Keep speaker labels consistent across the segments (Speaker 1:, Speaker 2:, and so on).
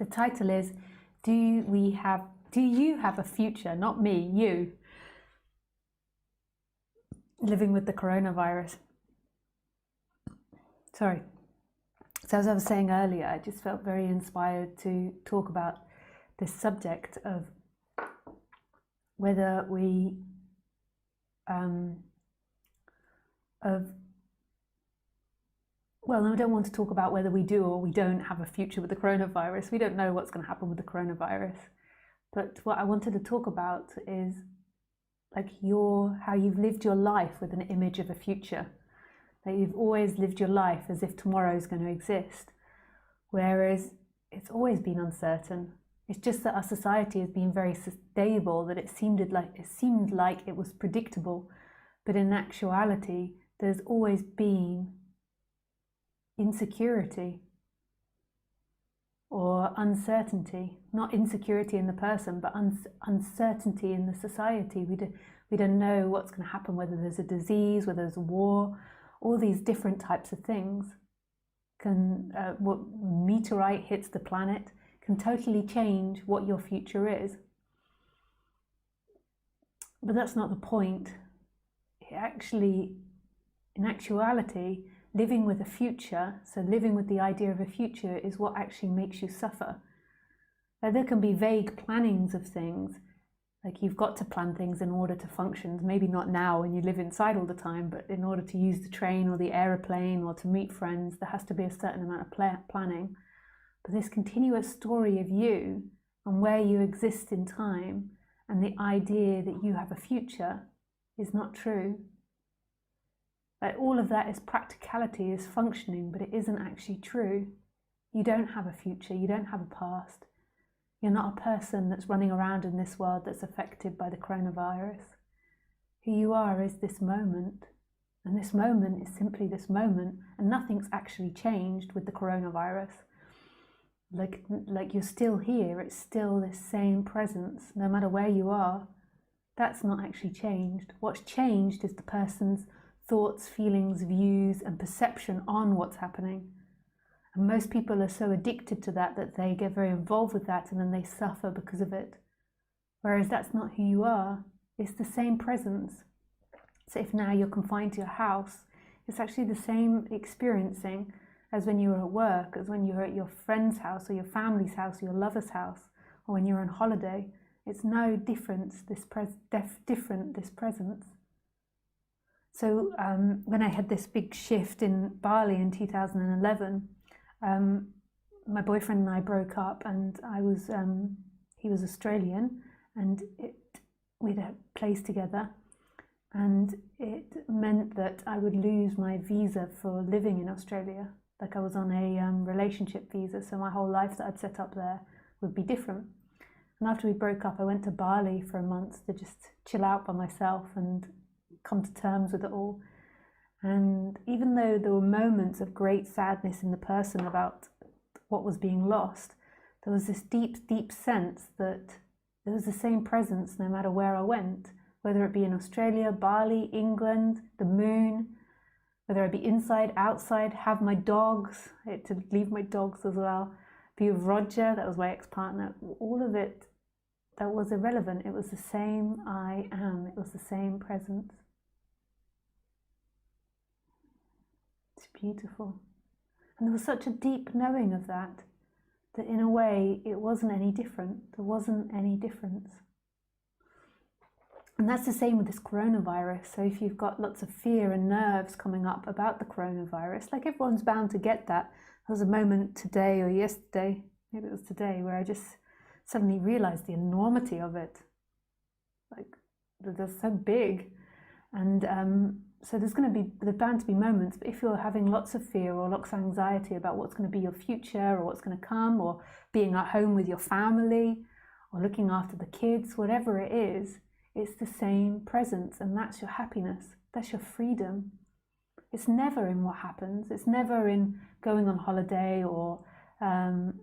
Speaker 1: The title is, do you have a future? Not me, you. Living with the coronavirus. Sorry. So as I was saying earlier, I just felt very inspired to talk about this subject of whether we well, I don't want to talk about whether we do or we don't have a future with the coronavirus. We don't know what's going to happen with the coronavirus. But what I wanted to talk about is like how you've lived your life with an image of a future. That you've always lived your life as if tomorrow is going to exist. Whereas it's always been uncertain. It's just that our society has been very stable, that it seemed like it was predictable. But in actuality, there's always been insecurity or uncertainty, not insecurity in the person, but uncertainty in the society. We don't know what's going to happen, whether there's a disease, whether there's a war, all these different types of things. What meteorite hits the planet can totally change what your future is. But that's not the point. In actuality, living with a future, so living with the idea of a future, is what actually makes you suffer. Now, there can be vague plannings of things, like you've got to plan things in order to function, maybe not now when you live inside all the time, but in order to use the train or the aeroplane or to meet friends, there has to be a certain amount of planning. But this continuous story of you and where you exist in time and the idea that you have a future is not true. Like all of that is practicality, is functioning, but it isn't actually true. You don't have a future, you don't have a past. You're not a person that's running around in this world that's affected by the coronavirus. Who you are is this moment, and this moment is simply this moment, and nothing's actually changed with the coronavirus. Like you're still here, it's still this same presence, no matter where you are. That's not actually changed. What's changed is the person's thoughts, feelings, views, and perception on what's happening. And most people are so addicted to that they get very involved with that and then they suffer because of it. Whereas that's not who you are. It's the same presence. So if now you're confined to your house, it's actually the same experiencing as when you were at work, as when you were at your friend's house or your family's house or your lover's house, or when you're on holiday. It's no difference, this presence. So when I had this big shift in Bali in 2011, my boyfriend and I broke up, and he was Australian, and we had a place together, and it meant that I would lose my visa for living in Australia. Like I was on a relationship visa, so my whole life that I'd set up there would be different. And after we broke up, I went to Bali for a month to just chill out by myself and come to terms with it all. And even though there were moments of great sadness in the person about what was being lost, there was this deep, deep sense that there was the same presence no matter where I went, whether it be in Australia, Bali, England, the moon, whether I be inside, outside, have my dogs, I had to leave my dogs as well, be with Roger, that was my ex-partner, all of it, that was irrelevant. It was the same I am, it was the same presence. It's beautiful. And there was such a deep knowing of that in a way it wasn't any different. There wasn't any difference. And that's the same with this coronavirus. So if you've got lots of fear and nerves coming up about the coronavirus, like everyone's bound to get that. There was a moment today or yesterday, maybe it was today, where I just suddenly realized the enormity of it. Like, they're so big. And so there's bound to be moments, but if you're having lots of fear or lots of anxiety about what's going to be your future or what's going to come, or being at home with your family or looking after the kids, whatever it is, it's the same presence, and that's your happiness, that's your freedom. It's never in what happens, it's never in going on holiday or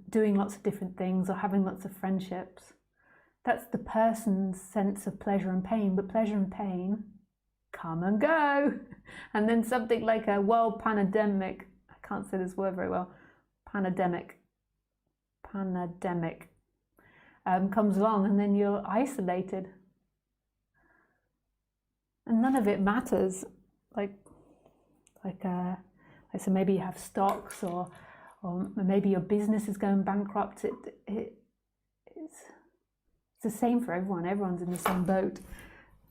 Speaker 1: doing lots of different things or having lots of friendships. That's the person's sense of pleasure and pain, but pleasure and pain come and go. And then something like a world pandemic, I can't say this word very well, pandemic, pandemic comes along, and then you're isolated. And none of it matters. So maybe you have stocks, or maybe your business is going bankrupt. It's the same for everyone. Everyone's in the same boat.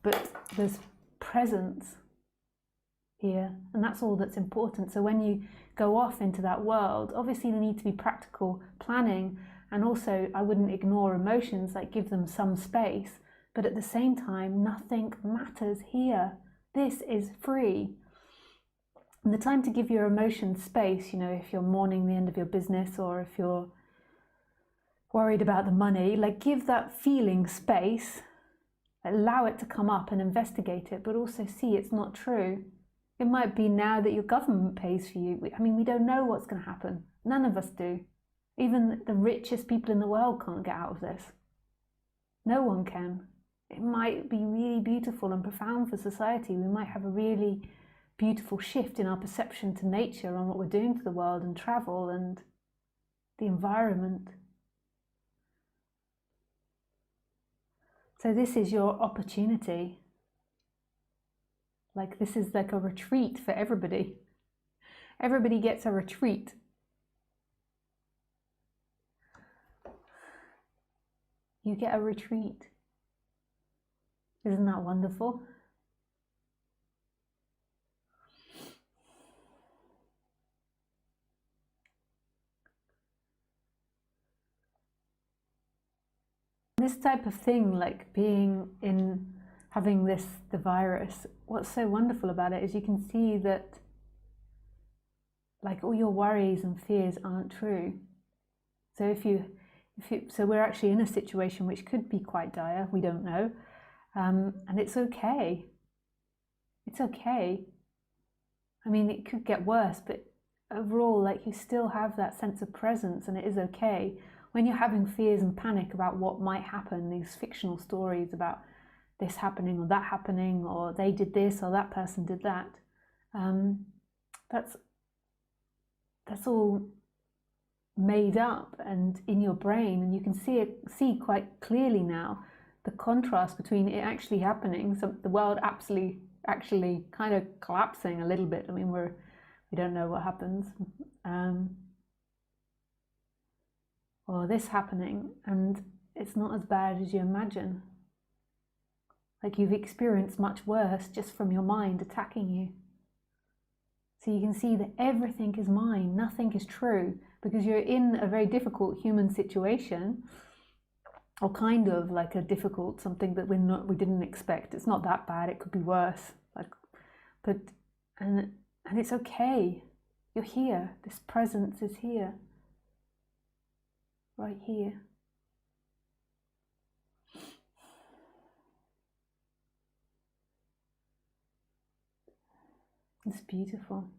Speaker 1: But there's presence here, and that's all that's important. So when you go off into that world, obviously there need to be practical planning, and also I wouldn't ignore emotions, like give them some space, but at the same time, nothing matters here. This is free. And the time to give your emotions space, you know, if you're mourning the end of your business, or if you're worried about the money, like give that feeling space, allow it to come up and investigate it, but also see it's not true. It might be now that your government pays for you. I mean, we don't know what's going to happen. None of us do. Even the richest people in the world can't get out of this. No one can. It might be really beautiful and profound for society. We might have a really beautiful shift in our perception to nature and what we're doing to the world, and travel and the environment. So this is your opportunity. Like, this is like a retreat for everybody. Everybody gets a retreat. You get a retreat. Isn't that wonderful? This type of thing, like having the virus, what's so wonderful about it is you can see that, like, all your worries and fears aren't true. So so we're actually in a situation which could be quite dire, we don't know, and it's okay. It's okay. I mean, it could get worse, but overall, like, you still have that sense of presence, and it is okay. When you're having fears and panic about what might happen, these fictional stories about this happening or that happening, or they did this or that person did that, that's all made up and in your brain, and you can see quite clearly now the contrast between it actually happening, so the world actually kind of collapsing a little bit. I mean, we don't know what happens, or this happening, and it's not as bad as you imagine. Like, you've experienced much worse just from your mind attacking you. So you can see that everything is mine, nothing is true, because you're in a very difficult human situation, or kind of like a difficult, something that we didn't expect. It's not that bad, it could be worse. And it's okay. You're here. This presence is here. Right here. It's beautiful.